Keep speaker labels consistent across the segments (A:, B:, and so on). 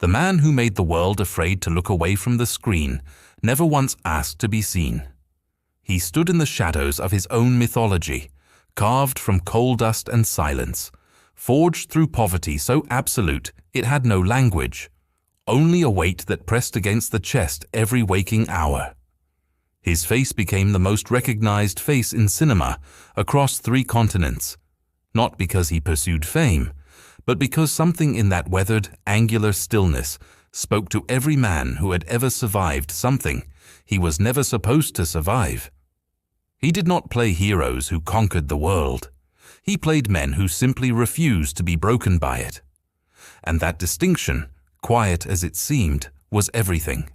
A: The man who made the world afraid to look away from the screen never once asked to be seen. He stood in the shadows of his own mythology, carved from coal dust and silence, forged through poverty so absolute it had no language, only a weight that pressed against the chest every waking hour. His face became the most recognized face in cinema across 3 continents, not because he pursued fame, but because something in that weathered, angular stillness spoke to every man who had ever survived something he was never supposed to survive. He did not play heroes who conquered the world. He played men who simply refused to be broken by it. And that distinction, quiet as it seemed, was everything.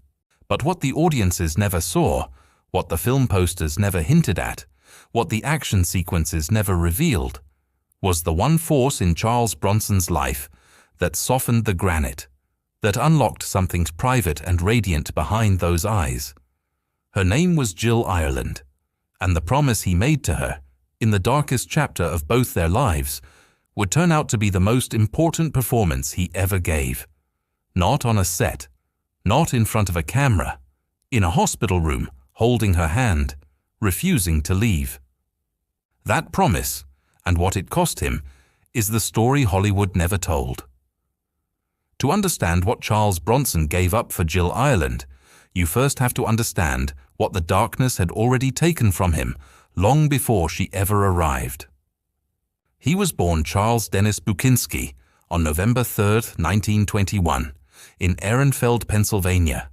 A: But what the audiences never saw, what the film posters never hinted at, what the action sequences never revealed, was the one force in Charles Bronson's life that softened the granite, that unlocked something private and radiant behind those eyes. Her name was Jill Ireland, and the promise he made to her, in the darkest chapter of both their lives, would turn out to be the most important performance he ever gave. Not on a set, not in front of a camera, in a hospital room, holding her hand, refusing to leave. That promise, and what it cost him, is the story Hollywood never told. To understand what Charles Bronson gave up for Jill Ireland, you first have to understand what the darkness had already taken from him long before she ever arrived. He was born Charles Dennis Bukinski on November 3, 1921, in Ehrenfeld, Pennsylvania,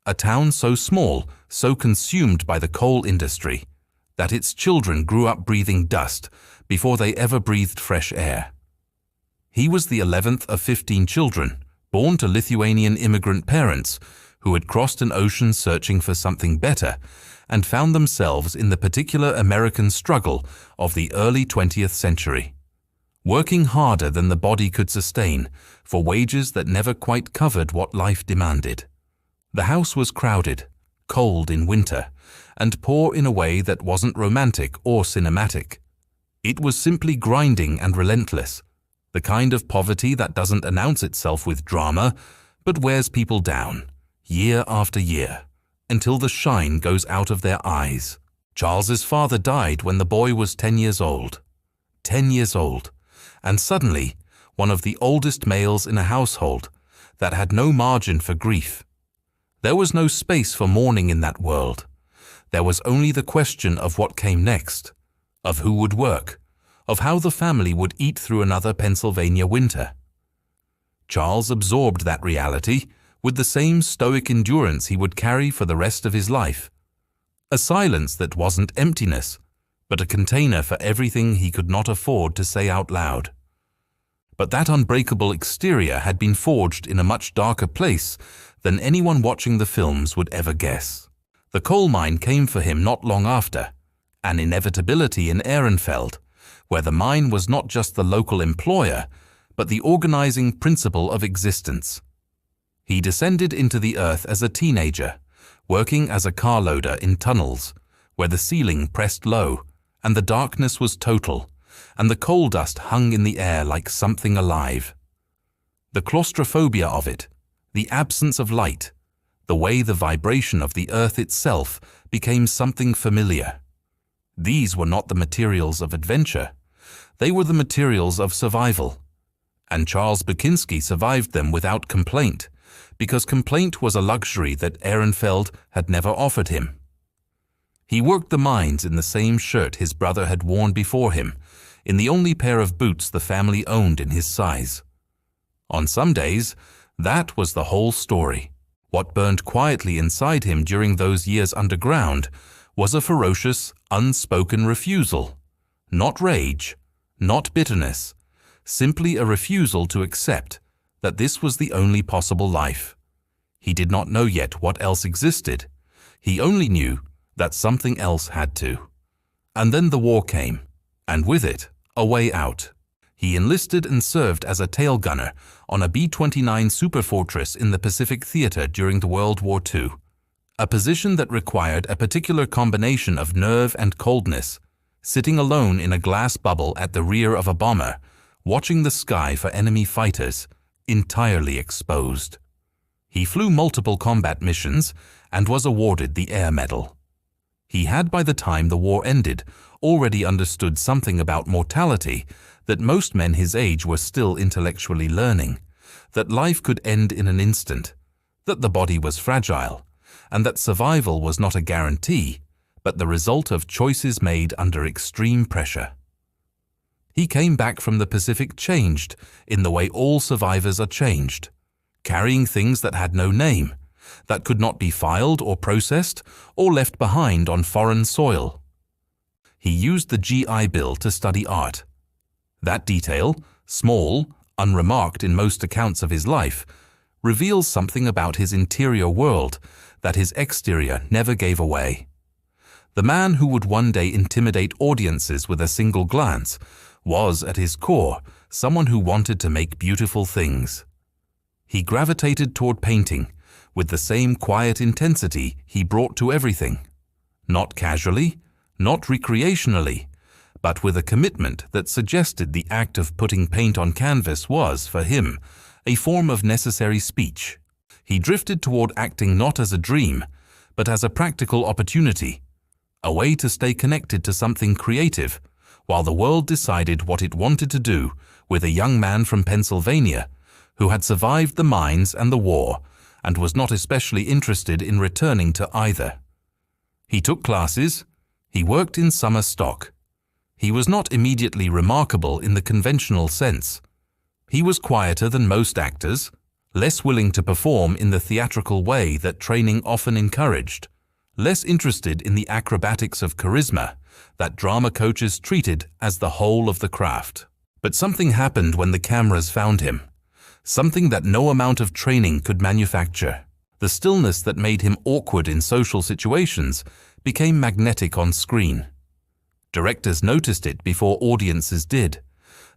A: a town so small, so consumed by the coal industry, that its children grew up breathing dust before they ever breathed fresh air. He was the 11th of 15 children, born to Lithuanian immigrant parents who had crossed an ocean searching for something better and found themselves in the particular American struggle of the early 20th century, working harder than the body could sustain for wages that never quite covered what life demanded. The house was crowded, cold in winter, and poor in a way that wasn't romantic or cinematic. It was simply grinding and relentless, the kind of poverty that doesn't announce itself with drama, but wears people down, year after year, until the shine goes out of their eyes. Charles's father died when the boy was 10 years old. 10 years old, and suddenly one of the oldest males in a household that had no margin for grief. There was no space for mourning in that world. There was only the question of what came next, of who would work, of how the family would eat through another Pennsylvania winter. Charles absorbed that reality with the same stoic endurance he would carry for the rest of his life, a silence that wasn't emptiness, but a container for everything he could not afford to say out loud. But that unbreakable exterior had been forged in a much darker place than anyone watching the films would ever guess. The coal mine came for him not long after, an inevitability in Ehrenfeld, where the mine was not just the local employer, but the organizing principle of existence. He descended into the earth as a teenager, working as a car loader in tunnels, where the ceiling pressed low, and the darkness was total, and the coal dust hung in the air like something alive. The claustrophobia of it, the absence of light, the way the vibration of the earth itself became something familiar. These were not the materials of adventure. They were the materials of survival. And Charles Bukinski survived them without complaint, because complaint was a luxury that Ehrenfeld had never offered him. He worked the mines in the same shirt his brother had worn before him, in the only pair of boots the family owned in his size. On some days, that was the whole story. What burned quietly inside him during those years underground was a ferocious, unspoken refusal. Not rage, not bitterness, simply a refusal to accept that this was the only possible life. He did not know yet what else existed. He only knew that something else had to. And then the war came, and with it, a way out. He enlisted and served as a tail gunner on a B-29 Superfortress in the Pacific Theater during the World War II, a position that required a particular combination of nerve and coldness, sitting alone in a glass bubble at the rear of a bomber, watching the sky for enemy fighters, entirely exposed. He flew multiple combat missions and was awarded the Air Medal. He had, by the time the war ended, already understood something about mortality that most men his age were still intellectually learning, that life could end in an instant, that the body was fragile, and that survival was not a guarantee, but the result of choices made under extreme pressure. He came back from the Pacific changed in the way all survivors are changed, carrying things that had no name, that could not be filed or processed or left behind on foreign soil. He used the GI Bill to study art. That detail, small, unremarked in most accounts of his life, reveals something about his interior world that his exterior never gave away. The man who would one day intimidate audiences with a single glance was, at his core, someone who wanted to make beautiful things. He gravitated toward painting with the same quiet intensity he brought to everything, not casually, not recreationally, but with a commitment that suggested the act of putting paint on canvas was, for him, a form of necessary speech. He drifted toward acting not as a dream, but as a practical opportunity, a way to stay connected to something creative, while the world decided what it wanted to do with a young man from Pennsylvania who had survived the mines and the war and was not especially interested in returning to either. He took classes. He worked in summer stock. He was not immediately remarkable in the conventional sense. He was quieter than most actors, less willing to perform in the theatrical way that training often encouraged, less interested in the acrobatics of charisma that drama coaches treated as the whole of the craft. But something happened when the cameras found him, something that no amount of training could manufacture. The stillness that made him awkward in social situations became magnetic on screen. Directors noticed it before audiences did,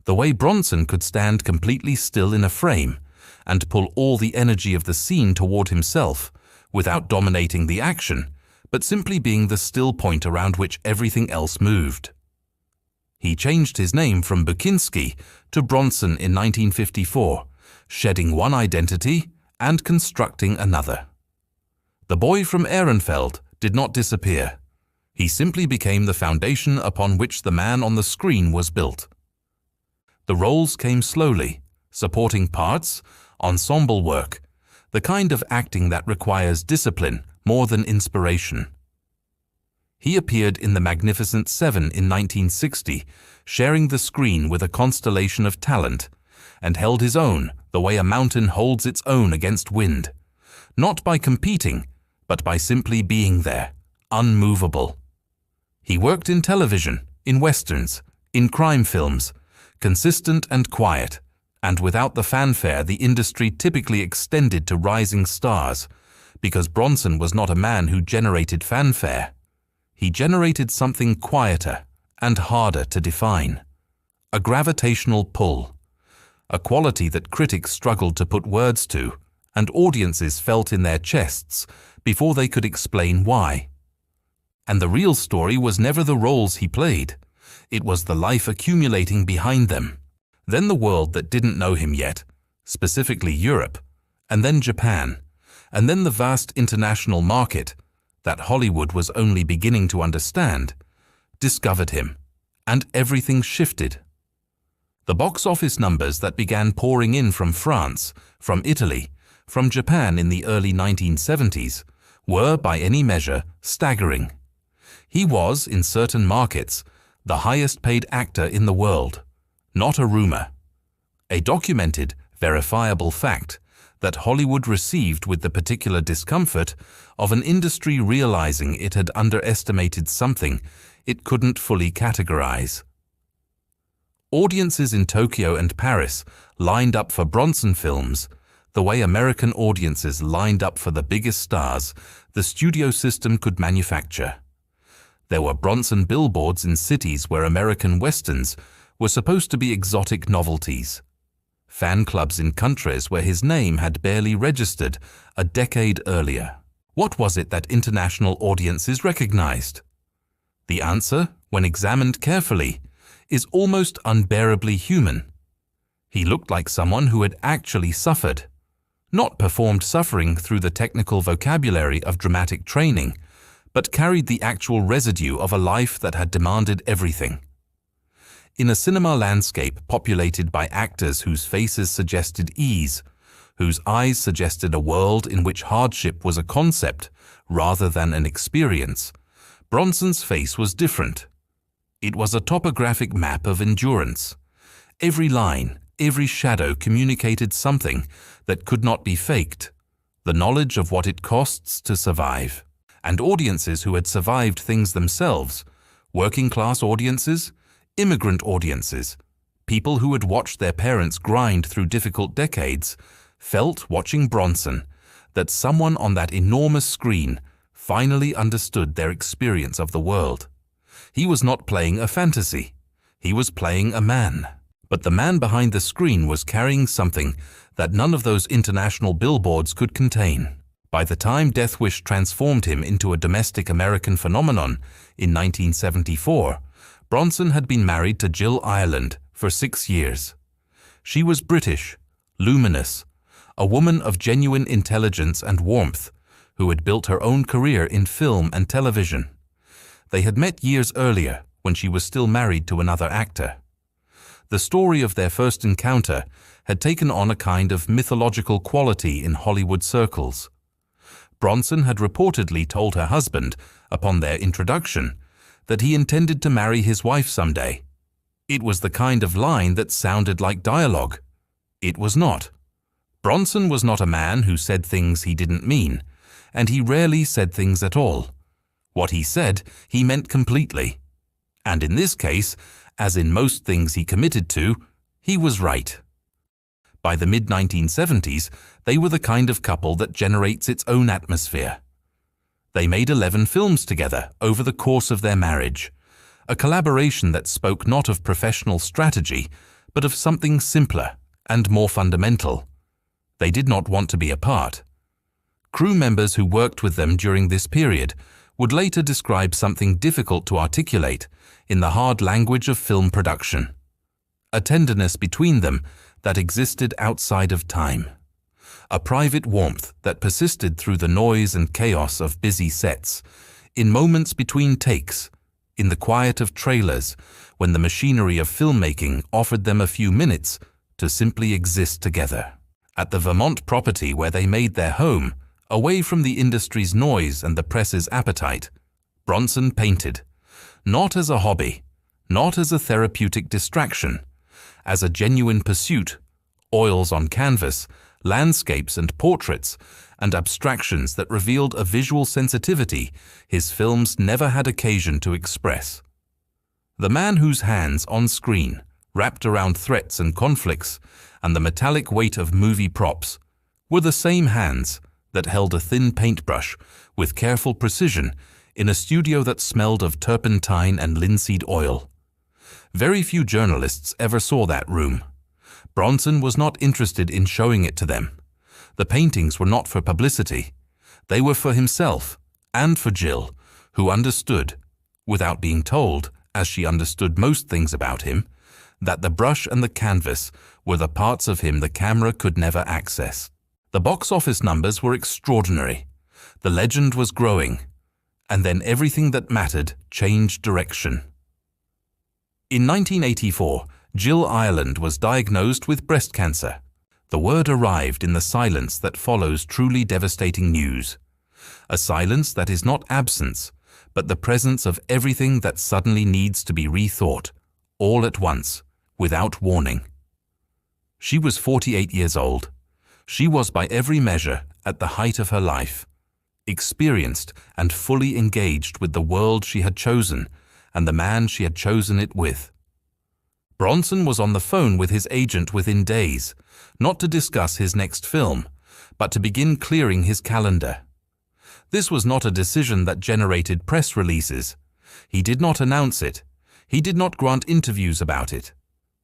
A: the way Bronson could stand completely still in a frame and pull all the energy of the scene toward himself without dominating the action, but simply being the still point around which everything else moved. He changed his name from Bukinski to Bronson in 1954, shedding one identity and constructing another. The boy from Ehrenfeld did not disappear. He simply became the foundation upon which the man on the screen was built. The roles came slowly, supporting parts, ensemble work, the kind of acting that requires discipline more than inspiration. He appeared in The Magnificent Seven in 1960, sharing the screen with a constellation of talent, and held his own the way a mountain holds its own against wind, not by competing, but by simply being there, unmovable. He worked in television, in westerns, in crime films, consistent and quiet, and without the fanfare the industry typically extended to rising stars, because Bronson was not a man who generated fanfare. He generated something quieter and harder to define, a gravitational pull, a quality that critics struggled to put words to, and audiences felt in their chests before they could explain why. And the real story was never the roles he played. It was the life accumulating behind them. Then the world that didn't know him yet, specifically Europe, and then Japan, and then the vast international market that Hollywood was only beginning to understand, discovered him, and everything shifted. The box office numbers that began pouring in from France, from Italy, from Japan in the early 1970s were, by any measure, staggering. He was, in certain markets, the highest-paid actor in the world, not a rumor. A documented, verifiable fact that Hollywood received with the particular discomfort of an industry realizing it had underestimated something it couldn't fully categorize. Audiences in Tokyo and Paris lined up for Bronson films the way American audiences lined up for the biggest stars the studio system could manufacture. There were Bronson billboards in cities where American westerns were supposed to be exotic novelties. Fan clubs in countries where his name had barely registered a decade earlier. What was it that international audiences recognized? The answer, when examined carefully, is almost unbearably human. He looked like someone who had actually suffered. not performed suffering through the technical vocabulary of dramatic training, but carried the actual residue of a life that had demanded everything. In a cinema landscape populated by actors whose faces suggested ease, whose eyes suggested a world in which hardship was a concept rather than an experience, Bronson's face was different. It was a topographic map of endurance. Every line, every shadow communicated something that could not be faked, the knowledge of what it costs to survive. And audiences who had survived things themselves, working-class audiences, immigrant audiences, people who had watched their parents grind through difficult decades, felt, watching Bronson, that someone on that enormous screen finally understood their experience of the world. He was not playing a fantasy. He was playing a man. But the man behind the screen was carrying something that none of those international billboards could contain. By the time Death Wish transformed him into a domestic American phenomenon in 1974, Bronson had been married to Jill Ireland for 6 years. She was British, luminous, a woman of genuine intelligence and warmth who had built her own career in film and television. They had met years earlier when she was still married to another actor. The story of their first encounter had taken on a kind of mythological quality in Hollywood circles. Bronson had reportedly told her husband, upon their introduction, that he intended to marry his wife someday. It was the kind of line that sounded like dialogue. It was not. Bronson was not a man who said things he didn't mean, and he rarely said things at all. What he said, he meant completely. And in this case, as in most things he committed to, he was right. By the mid-1970s, they were the kind of couple that generates its own atmosphere. They made 11 films together over the course of their marriage, a collaboration that spoke not of professional strategy, but of something simpler and more fundamental. They did not want to be apart. Crew members who worked with them during this period would later describe something difficult to articulate in the hard language of film production. A tenderness between them that existed outside of time. A private warmth that persisted through the noise and chaos of busy sets, in moments between takes, in the quiet of trailers, when the machinery of filmmaking offered them a few minutes to simply exist together. At the Vermont property where they made their home, away from the industry's noise and the press's appetite, Bronson painted, not as a hobby, not as a therapeutic distraction, as a genuine pursuit, oils on canvas, landscapes and portraits, and abstractions that revealed a visual sensitivity his films never had occasion to express. The man whose hands on screen, wrapped around threats and conflicts, and the metallic weight of movie props, were the same hands that held a thin paintbrush with careful precision in a studio that smelled of turpentine and linseed oil. Very few journalists ever saw that room. Bronson was not interested in showing it to them. The paintings were not for publicity. They were for himself and for Jill, who understood, without being told, as she understood most things about him, that the brush and the canvas were the parts of him the camera could never access. The box office numbers were extraordinary. The legend was growing. And then everything that mattered changed direction. In 1984, Jill Ireland was diagnosed with breast cancer. The word arrived in the silence that follows truly devastating news. A silence that is not absence, but the presence of everything that suddenly needs to be rethought, all at once, without warning. She was 48 years old. She was by every measure at the height of her life, experienced and fully engaged with the world she had chosen and the man she had chosen it with. Bronson was on the phone with his agent within days, not to discuss his next film, but to begin clearing his calendar. This was not a decision that generated press releases. He did not announce it. He did not grant interviews about it.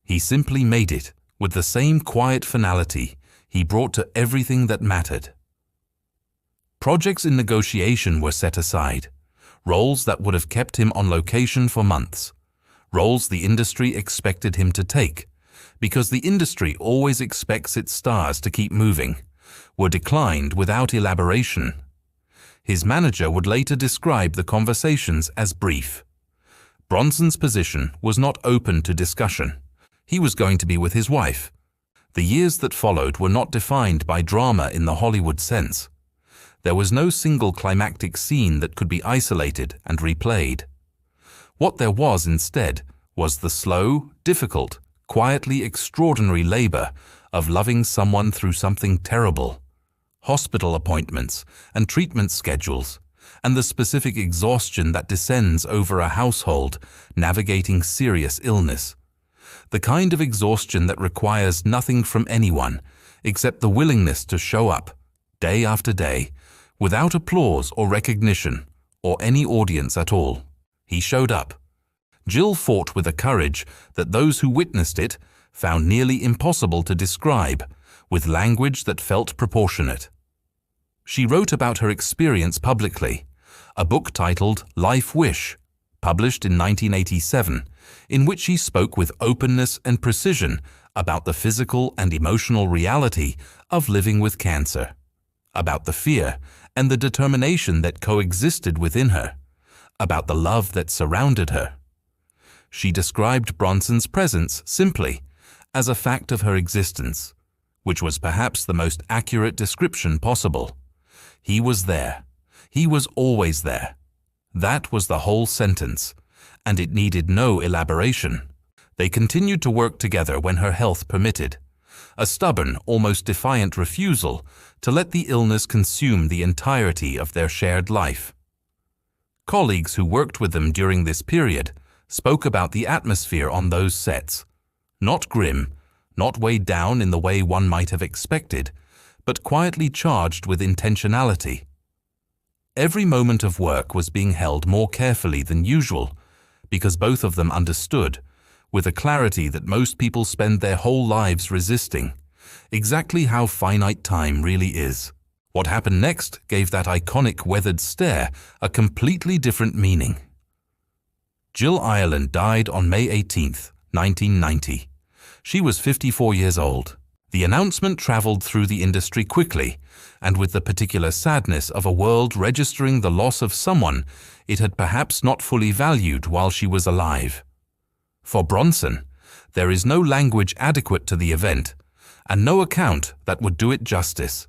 A: He simply made it with the same quiet finality he brought to everything that mattered. Projects in negotiation were set aside, roles that would have kept him on location for months, roles the industry expected him to take, because the industry always expects its stars to keep moving, were declined without elaboration. His manager would later describe the conversations as brief. Bronson's position was not open to discussion. He was going to be with his wife. The years that followed were not defined by drama in the Hollywood sense. There was no single climactic scene that could be isolated and replayed. What there was instead was the slow, difficult, quietly extraordinary labor of loving someone through something terrible. Hospital appointments and treatment schedules, and the specific exhaustion that descends over a household navigating serious illness. The kind of exhaustion that requires nothing from anyone except the willingness to show up, day after day, without applause or recognition, or any audience at all. He showed up. Jill fought with a courage that those who witnessed it found nearly impossible to describe, with language that felt proportionate. She wrote about her experience publicly, a book titled Life Wish, published in 1987, in which she spoke with openness and precision about the physical and emotional reality of living with cancer, about the fear and the determination that coexisted within her, about the love that surrounded her. She described Bronson's presence simply as a fact of her existence, which was perhaps the most accurate description possible. He was there. He was always there. That was the whole sentence, and it needed no elaboration. They continued to work together when her health permitted, a stubborn, almost defiant refusal to let the illness consume the entirety of their shared life. Colleagues who worked with them during this period spoke about the atmosphere on those sets. Not grim, not weighed down in the way one might have expected, but quietly charged with intentionality. Every moment of work was being held more carefully than usual, because both of them understood, with a clarity that most people spend their whole lives resisting, exactly how finite time really is. What happened next gave that iconic weathered stare a completely different meaning. Jill Ireland died on May 18, 1990. She was 54 years old. The announcement traveled through the industry quickly, and with the particular sadness of a world registering the loss of someone it had perhaps not fully valued while she was alive. For Bronson, there is no language adequate to the event, and no account that would do it justice.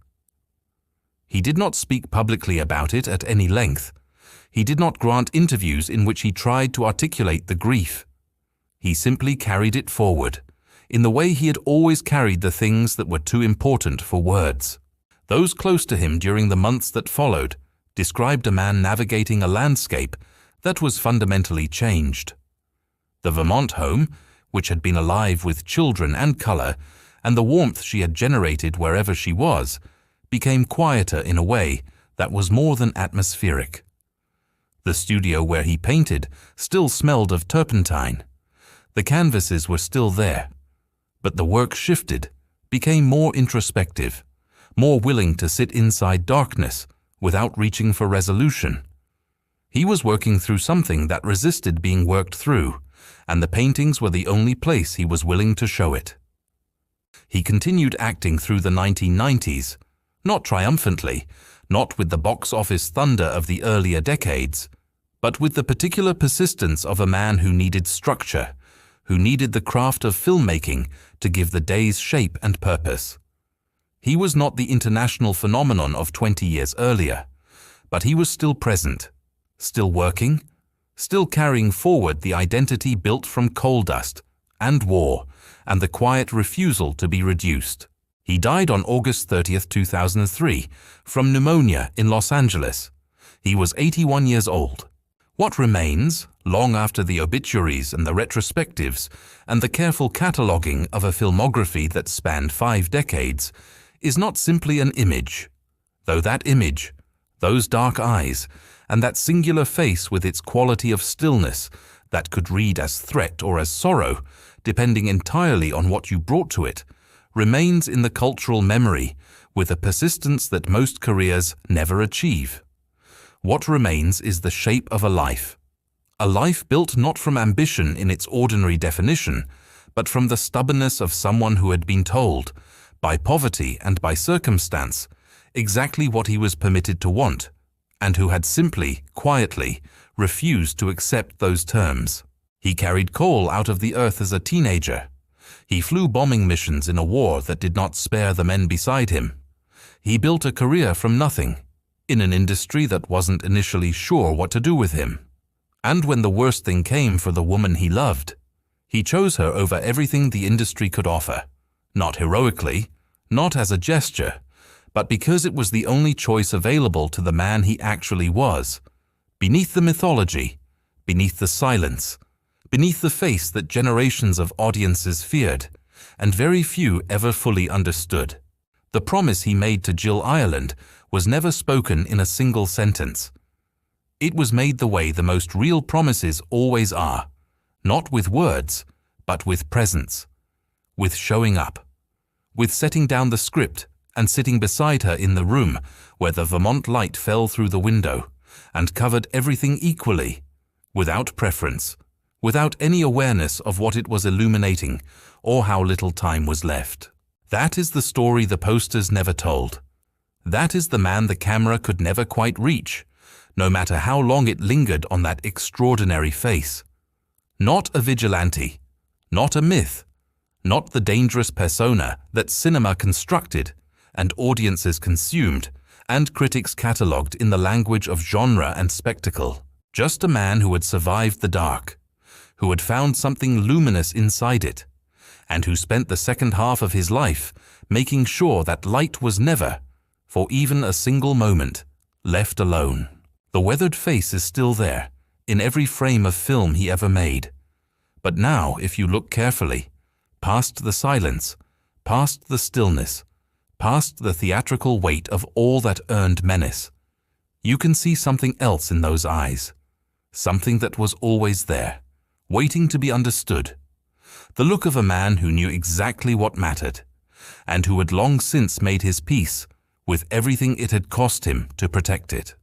A: He did not speak publicly about it at any length. He did not grant interviews in which he tried to articulate the grief. He simply carried it forward, in the way he had always carried the things that were too important for words. Those close to him during the months that followed described a man navigating a landscape that was fundamentally changed. The Vermont home, which had been alive with children and color, and the warmth she had generated wherever she was, became quieter in a way that was more than atmospheric. The studio where he painted still smelled of turpentine. The canvases were still there, but the work shifted, became more introspective, more willing to sit inside darkness without reaching for resolution. He was working through something that resisted being worked through, and the paintings were the only place he was willing to show it. He continued acting through the 1990s, not triumphantly, not with the box office thunder of the earlier decades, but with the particular persistence of a man who needed structure, who needed the craft of filmmaking to give the days shape and purpose. He was not the international phenomenon of 20 years earlier, but he was still present, still working, still carrying forward the identity built from coal dust and war and the quiet refusal to be reduced. He died on August 30, 2003, from pneumonia in Los Angeles. He was 81 years old. What remains, long after the obituaries and the retrospectives and the careful cataloguing of a filmography that spanned 5 decades, is not simply an image, though that image, those dark eyes, and that singular face with its quality of stillness that could read as threat or as sorrow, depending entirely on what you brought to it, remains in the cultural memory with a persistence that most careers never achieve. What remains is the shape of a life built not from ambition in its ordinary definition, but from the stubbornness of someone who had been told, by poverty and by circumstance, exactly what he was permitted to want, and who had simply, quietly, refused to accept those terms. He carried coal out of the earth as a teenager. He flew bombing missions in a war that did not spare the men beside him. He built a career from nothing, in an industry that wasn't initially sure what to do with him. And when the worst thing came for the woman he loved, he chose her over everything the industry could offer, not heroically, not as a gesture, but because it was the only choice available to the man he actually was, beneath the mythology, beneath the silence, beneath the face that generations of audiences feared, and very few ever fully understood. The promise he made to Jill Ireland was never spoken in a single sentence. It was made the way the most real promises always are, not with words, but with presence, with showing up, with setting down the script and sitting beside her in the room where the Vermont light fell through the window and covered everything equally, without preference, without any awareness of what it was illuminating or how little time was left. That is the story the posters never told. That is the man the camera could never quite reach, no matter how long it lingered on that extraordinary face. Not a vigilante, not a myth, not the dangerous persona that cinema constructed and audiences consumed and critics catalogued in the language of genre and spectacle. Just a man who had survived the dark, who had found something luminous inside it, and who spent the second half of his life making sure that light was never, for even a single moment, left alone. The weathered face is still there, in every frame of film he ever made. But now, if you look carefully, past the silence, past the stillness, past the theatrical weight of all that earned menace, you can see something else in those eyes, something that was always there, waiting to be understood. The look of a man who knew exactly what mattered, and who had long since made his peace with everything it had cost him to protect it.